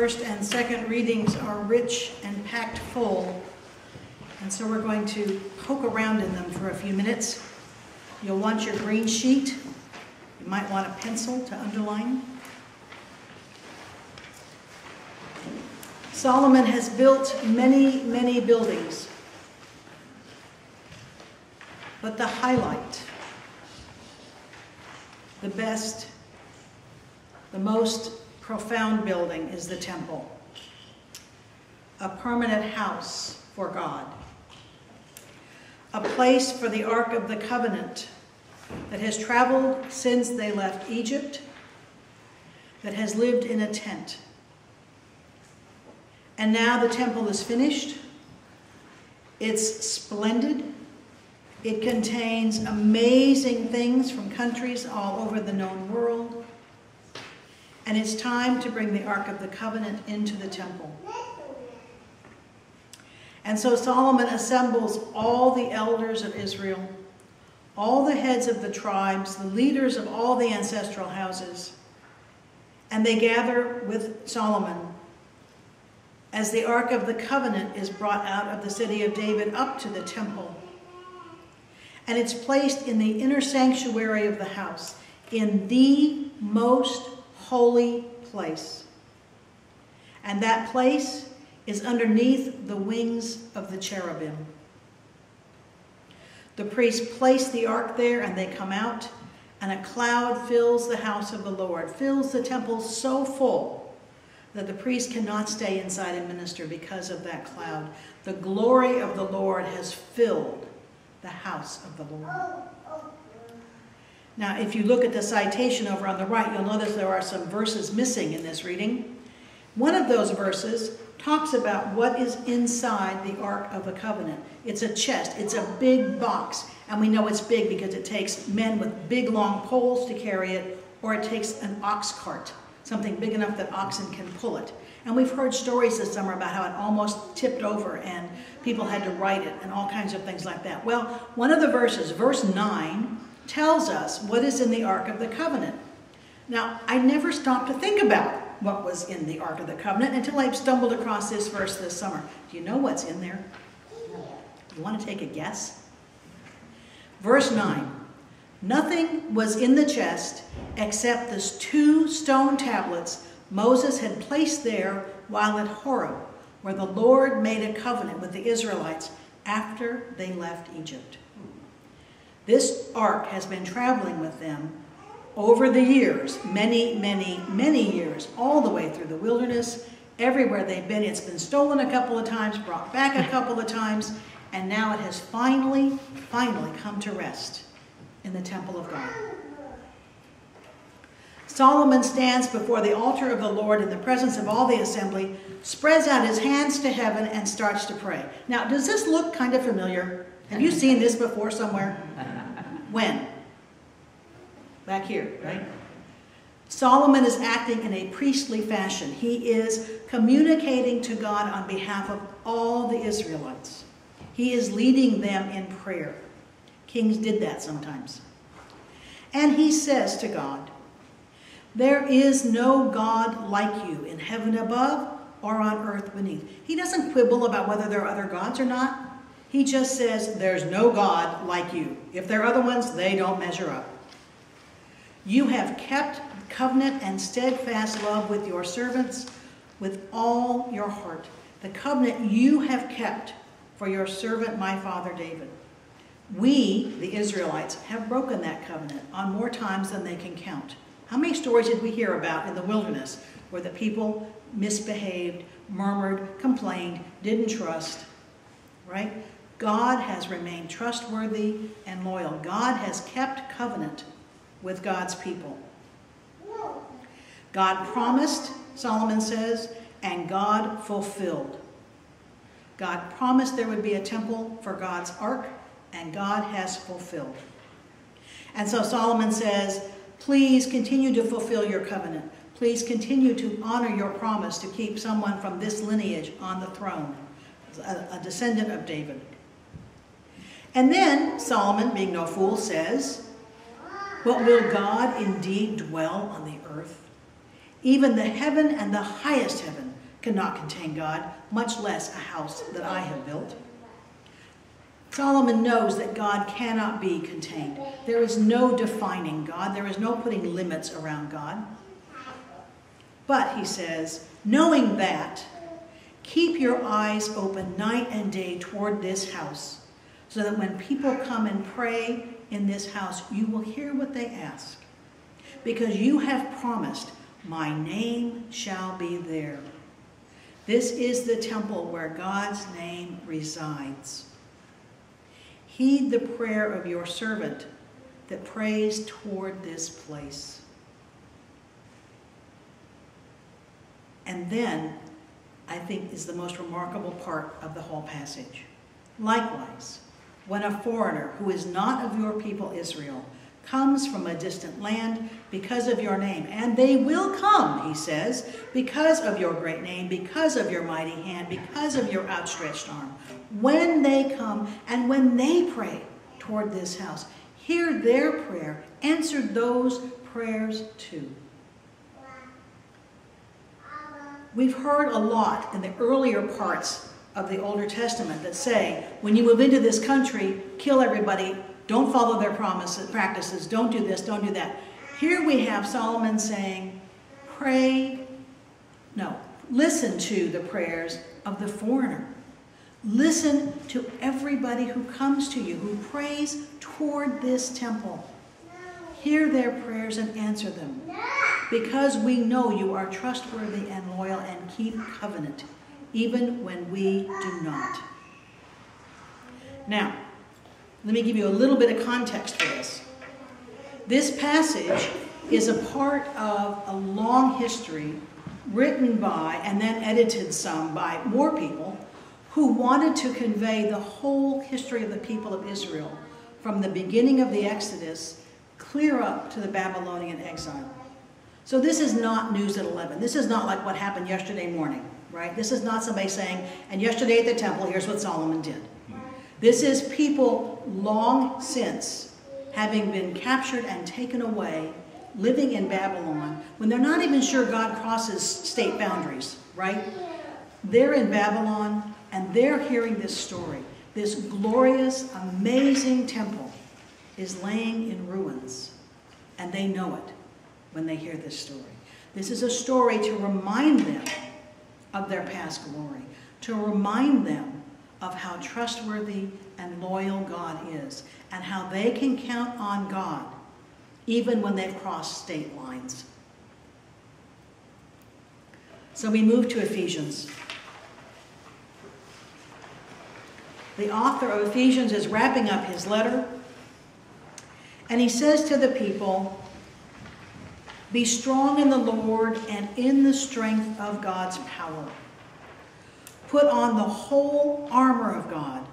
First and second readings are rich and packed full, and so we're going to poke around in them for a few minutes. You'll want your green sheet. You might want a pencil to underline. Solomon has built many, many buildings, but the highlight, the best, the most profound building is the temple, a permanent house for God, a place for the Ark of the Covenant that has traveled since they left Egypt, that has lived in a tent. And now the temple is finished. It's splendid. It contains amazing things from countries all over the known world. And it's time to bring the Ark of the Covenant into the temple. And so Solomon assembles all the elders of Israel, all the heads of the tribes, the leaders of all the ancestral houses, and they gather with Solomon as the Ark of the Covenant is brought out of the city of David up to the temple. And it's placed in the inner sanctuary of the house, in the most holy place. And that place is underneath the wings of the cherubim. The priests place the ark there and they come out, and a cloud fills the house of the Lord, fills the temple so full that the priest cannot stay inside and minister because of that cloud. The glory of the Lord has filled the house of the Lord. Now, if you look at the citation over on the right, you'll notice there are some verses missing in this reading. One of those verses talks about what is inside the Ark of the Covenant. It's a chest. It's a big box. And we know it's big because it takes men with big, long poles to carry it, or it takes an ox cart, something big enough that oxen can pull it. And we've heard stories this summer about how it almost tipped over and people had to ride it and all kinds of things like that. Well, one of the verses, verse 9, tells us what is in the Ark of the Covenant. Now, I never stopped to think about what was in the Ark of the Covenant until I stumbled across this verse this summer. Do you know what's in there? You want to take a guess? Verse 9. Nothing was in the chest except the 2 stone tablets Moses had placed there while at Horeb, where the Lord made a covenant with the Israelites after they left Egypt. This ark has been traveling with them over the years, many, many, many years, all the way through the wilderness. Everywhere they've been, it's been stolen a couple of times, brought back a couple of times, and now it has finally come to rest in the temple of God. Solomon stands before the altar of the Lord in the presence of all the assembly, spreads out his hands to heaven, and starts to pray. Now, does this look kind of familiar? Have you seen this before somewhere? When? Back here, right? Solomon is acting in a priestly fashion. He is communicating to God on behalf of all the Israelites. He is leading them in prayer. Kings did that sometimes. And he says to God, "There is no God like you in heaven above or on earth beneath." He doesn't quibble about whether there are other gods or not. He just says, there's no God like you. If there are other ones, they don't measure up. You have kept covenant and steadfast love with your servants with all your heart. The covenant you have kept for your servant, my father David. We, the Israelites, have broken that covenant on more times than they can count. How many stories did we hear about in the wilderness where the people misbehaved, murmured, complained, didn't trust, right? God has remained trustworthy and loyal. God has kept covenant with God's people. God promised, Solomon says, and God fulfilled. God promised there would be a temple for God's ark, and God has fulfilled. And so Solomon says, please continue to fulfill your covenant. Please continue to honor your promise to keep someone from this lineage on the throne, a descendant of David. And then Solomon, being no fool, says, but will God indeed dwell on the earth? Even the heaven and the highest heaven cannot contain God, much less a house that I have built. Solomon knows that God cannot be contained. There is no defining God. There is no putting limits around God. But, he says, knowing that, keep your eyes open night and day toward this house, so that when people come and pray in this house, you will hear what they ask. Because you have promised, my name shall be there. This is the temple where God's name resides. Heed the prayer of your servant that prays toward this place. And then, I think, is the most remarkable part of the whole passage. Likewise, when a foreigner who is not of your people Israel comes from a distant land because of your name, and they will come, he says, because of your great name, because of your mighty hand, because of your outstretched arm. When they come and when they pray toward this house, hear their prayer, answer those prayers too. We've heard a lot in the earlier parts of the Older Testament that say, when you move into this country, kill everybody, don't follow their practices, don't do this, don't do that. Here we have Solomon saying, listen to the prayers of the foreigner. Listen to everybody who comes to you, who prays toward this temple. Hear their prayers and answer them, because we know you are trustworthy and loyal and keep covenant, even when we do not. Now, let me give you a little bit of context for this. This passage is a part of a long history written by, and then edited some by more people, who wanted to convey the whole history of the people of Israel from the beginning of the Exodus clear up to the Babylonian exile. So this is not news at 11. This is not like what happened yesterday morning, right? This is not somebody saying, and yesterday at the temple, here's what Solomon did. This is people long since having been captured and taken away, living in Babylon, when they're not even sure God crosses state boundaries, right? They're in Babylon, and they're hearing this story. This glorious, amazing temple is laying in ruins, and they know it when they hear this story. This is a story to remind them of their past glory, to remind them of how trustworthy and loyal God is, and how they can count on God even when they've crossed state lines. So we move to Ephesians. The author of Ephesians is wrapping up his letter, and he says to the people, be strong in the Lord and in the strength of God's power. Put on the whole armor of God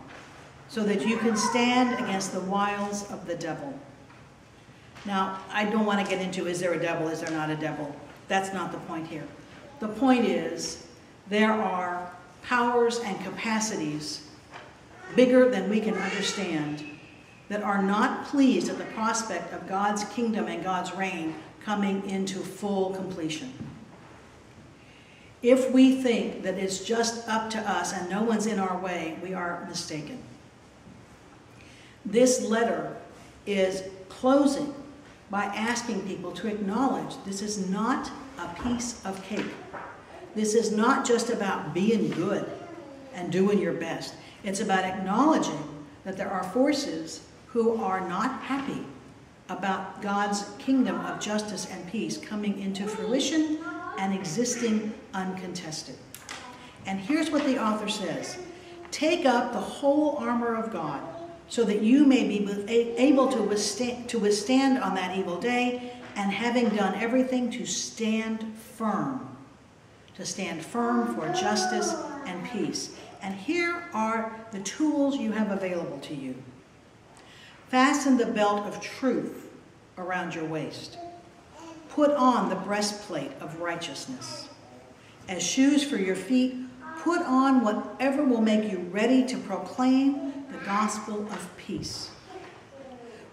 so that you can stand against the wiles of the devil. Now, I don't want to get into, is there a devil, is there not a devil? That's not the point here. The point is, there are powers and capacities bigger than we can understand that are not pleased at the prospect of God's kingdom and God's reign coming into full completion. If we think that it's just up to us and no one's in our way, we are mistaken. This letter is closing by asking people to acknowledge this is not a piece of cake. This is not just about being good and doing your best. It's about acknowledging that there are forces who are not happy about God's kingdom of justice and peace coming into fruition and existing uncontested. And here's what the author says. Take up the whole armor of God so that you may be able to withstand on that evil day, and having done everything, to stand firm. To stand firm for justice and peace. And here are the tools you have available to you. Fasten the belt of truth around your waist. Put on the breastplate of righteousness. As shoes for your feet, put on whatever will make you ready to proclaim the gospel of peace.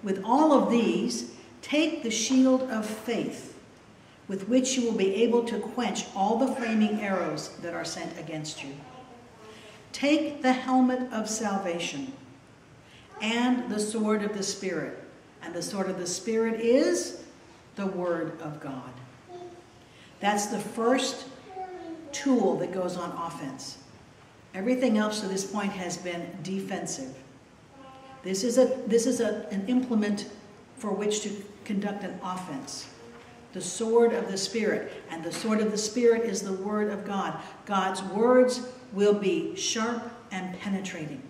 With all of these, take the shield of faith, with which you will be able to quench all the flaming arrows that are sent against you. Take the helmet of salvation and the sword of the Spirit. And the sword of the Spirit is the Word of God. That's the first tool that goes on offense. Everything else to this point has been defensive. This is an implement for which to conduct an offense. The sword of the Spirit. And the sword of the Spirit is the Word of God. God's words will be sharp and penetrating.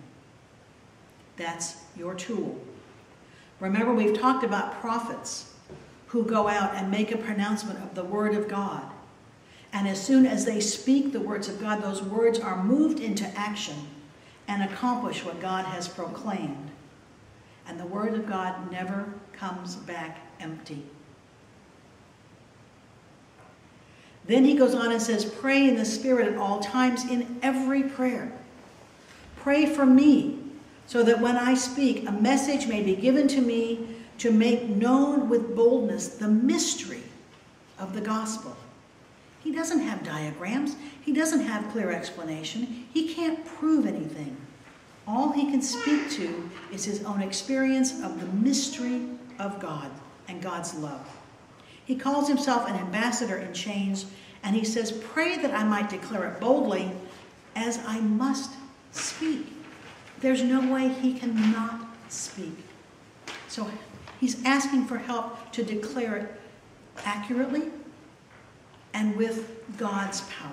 That's your tool. Remember, we've talked about prophets who go out and make a pronouncement of the Word of God. And as soon as they speak the words of God, those words are moved into action and accomplish what God has proclaimed. And the Word of God never comes back empty. Then he goes on and says, pray in the Spirit at all times in every prayer. Pray for me, so that when I speak, a message may be given to me to make known with boldness the mystery of the gospel. He doesn't have diagrams. He doesn't have clear explanation. He can't prove anything. All he can speak to is his own experience of the mystery of God and God's love. He calls himself an ambassador in chains, and he says, pray that I might declare it boldly, as I must speak. There's no way he cannot speak. So he's asking for help to declare it accurately and with God's power.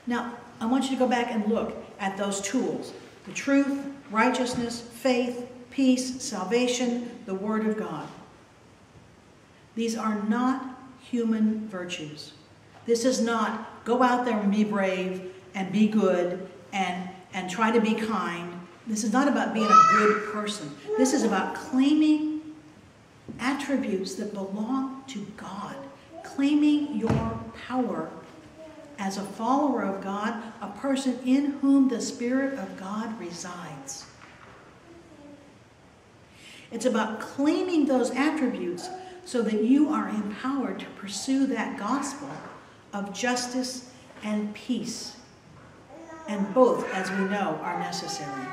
Now, I want you to go back and look at those tools: the truth, righteousness, faith, peace, salvation, the Word of God. These are not human virtues. This is not go out there and be brave and be good and try to be kind. This is not about being a good person. This is about claiming attributes that belong to God, claiming your power as a follower of God, a person in whom the Spirit of God resides. It's about claiming those attributes so that you are empowered to pursue that gospel of justice and peace. And both, as we know, are necessary.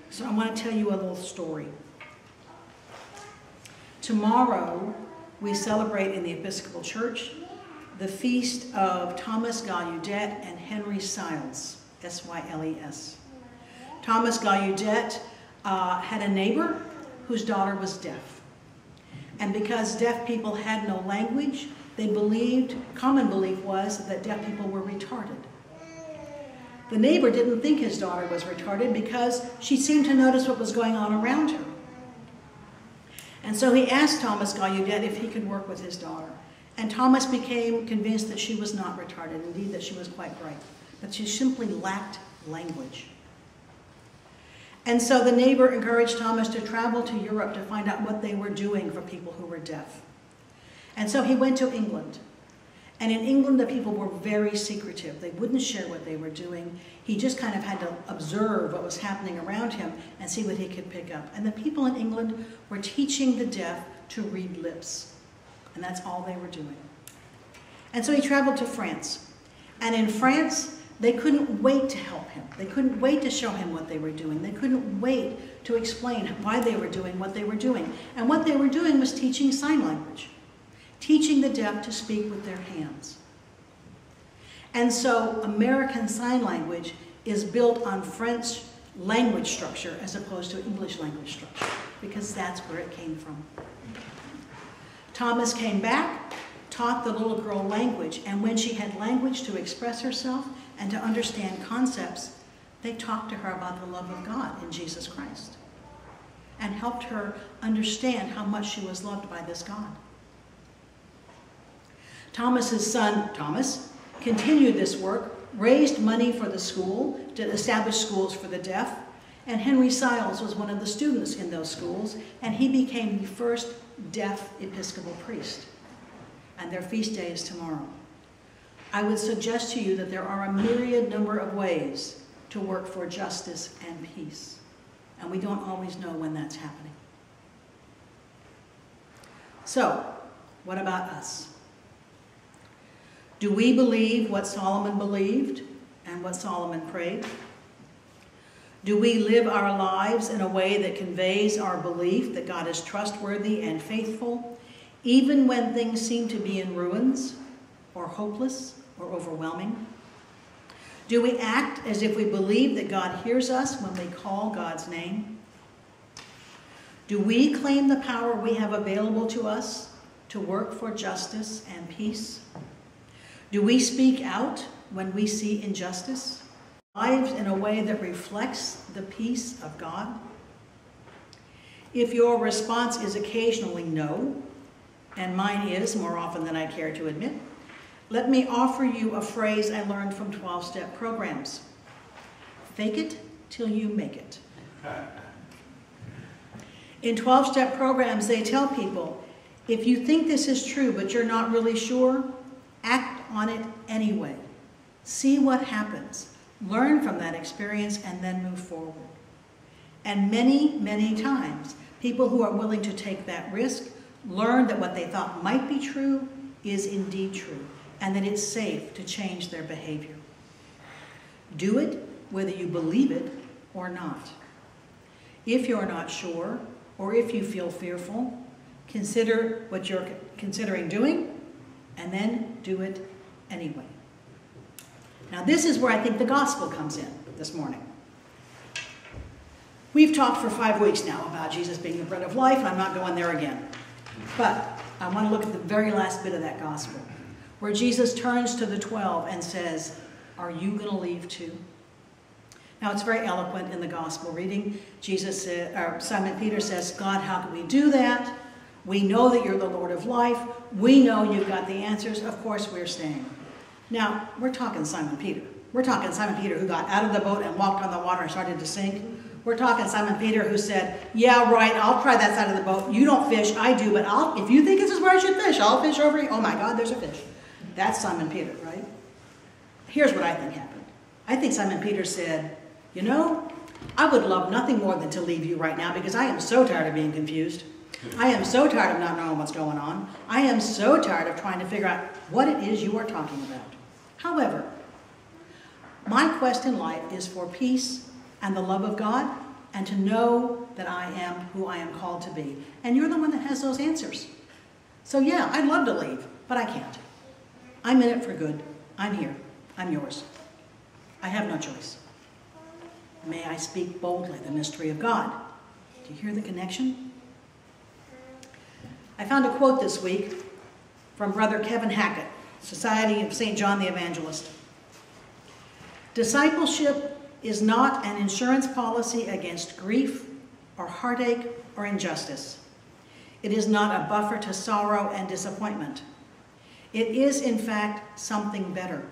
So I want to tell you a little story. Tomorrow, we celebrate in the Episcopal Church the feast of Thomas Gallaudet and Henry Siles, S-Y-L-E-S. Thomas Gallaudet had a neighbor whose daughter was deaf. And because deaf people had no language, they believed, common belief was, that deaf people were retarded. The neighbor didn't think his daughter was retarded because she seemed to notice what was going on around her. And so he asked Thomas Gallaudet if he could work with his daughter. And Thomas became convinced that she was not retarded, indeed that she was quite bright, but she simply lacked language. And so the neighbor encouraged Thomas to travel to Europe to find out what they were doing for people who were deaf. And so he went to England. And in England, the people were very secretive. They wouldn't share what they were doing. He just kind of had to observe what was happening around him and see what he could pick up. And the people in England were teaching the deaf to read lips. And that's all they were doing. And so he traveled to France. And in France, they couldn't wait to help him. They couldn't wait to show him what they were doing. They couldn't wait to explain why they were doing what they were doing. And what they were doing was teaching sign language, teaching the deaf to speak with their hands. And so American Sign Language is built on French language structure as opposed to English language structure, because that's where it came from. Thomas came back, taught the little girl language, and when she had language to express herself and to understand concepts, they talked to her about the love of God in Jesus Christ and helped her understand how much she was loved by this God. Thomas's son, Thomas, continued this work, raised money for the school to establish schools for the deaf, and Henry Siles was one of the students in those schools, and he became the first deaf Episcopal priest. And their feast day is tomorrow. I would suggest to you that there are a myriad number of ways to work for justice and peace, and we don't always know when that's happening. So, what about us? Do we believe what Solomon believed and what Solomon prayed? Do we live our lives in a way that conveys our belief that God is trustworthy and faithful, even when things seem to be in ruins, or hopeless, or overwhelming? Do we act as if we believe that God hears us when we call God's name? Do we claim the power we have available to us to work for justice and peace? Do we speak out when we see injustice? Lives in a way that reflects the peace of God? If your response is occasionally no, and mine is more often than I care to admit, let me offer you a phrase I learned from 12-step programs. Fake it till you make it. In 12-step programs, they tell people, if you think this is true but you're not really sure, act on it anyway. See what happens. Learn from that experience and then move forward. And many, many times, people who are willing to take that risk learn that what they thought might be true is indeed true, and that it's safe to change their behavior. Do it whether you believe it or not. If you're not sure, or if you feel fearful, consider what you're considering doing, and then do it anyway. Now this is where I think the gospel comes in this morning. We've talked for 5 weeks now about Jesus being the bread of life, and I'm not going there again. But I want to look at the very last bit of that gospel, where Jesus turns to the 12 and says, are you going to leave too? Now it's very eloquent in the gospel reading. Simon Peter says, God, how can we do that? We know that you're the Lord of life. We know you've got the answers. Of course we're staying. Now, we're talking Simon Peter. We're talking Simon Peter who got out of the boat and walked on the water and started to sink. We're talking Simon Peter who said, yeah, right, I'll try that side of the boat. You don't fish, I do, but if you think this is where I should fish, I'll fish over you. Oh my God, there's a fish. That's Simon Peter, right? Here's what I think happened. I think Simon Peter said, you know, I would love nothing more than to leave you right now because I am so tired of being confused. I am so tired of not knowing what's going on. I am so tired of trying to figure out what it is you are talking about. However, my quest in life is for peace and the love of God and to know that I am who I am called to be. And you're the one that has those answers. So yeah, I'd love to leave, but I can't. I'm in it for good. I'm here. I'm yours. I have no choice. May I speak boldly the mystery of God. Do you hear the connection? I found a quote this week from Brother Kevin Hackett, Society of St. John the Evangelist. Discipleship is not an insurance policy against grief or heartache or injustice. It is not a buffer to sorrow and disappointment. It is, in fact, something better,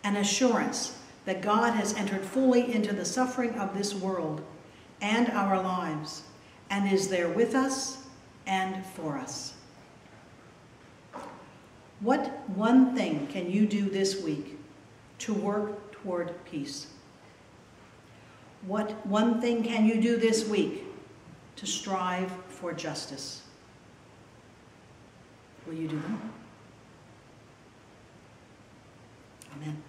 an assurance that God has entered fully into the suffering of this world and our lives, and is there with us and for us. What one thing can you do this week to work toward peace? What one thing can you do this week to strive for justice? Will you do them? Amen.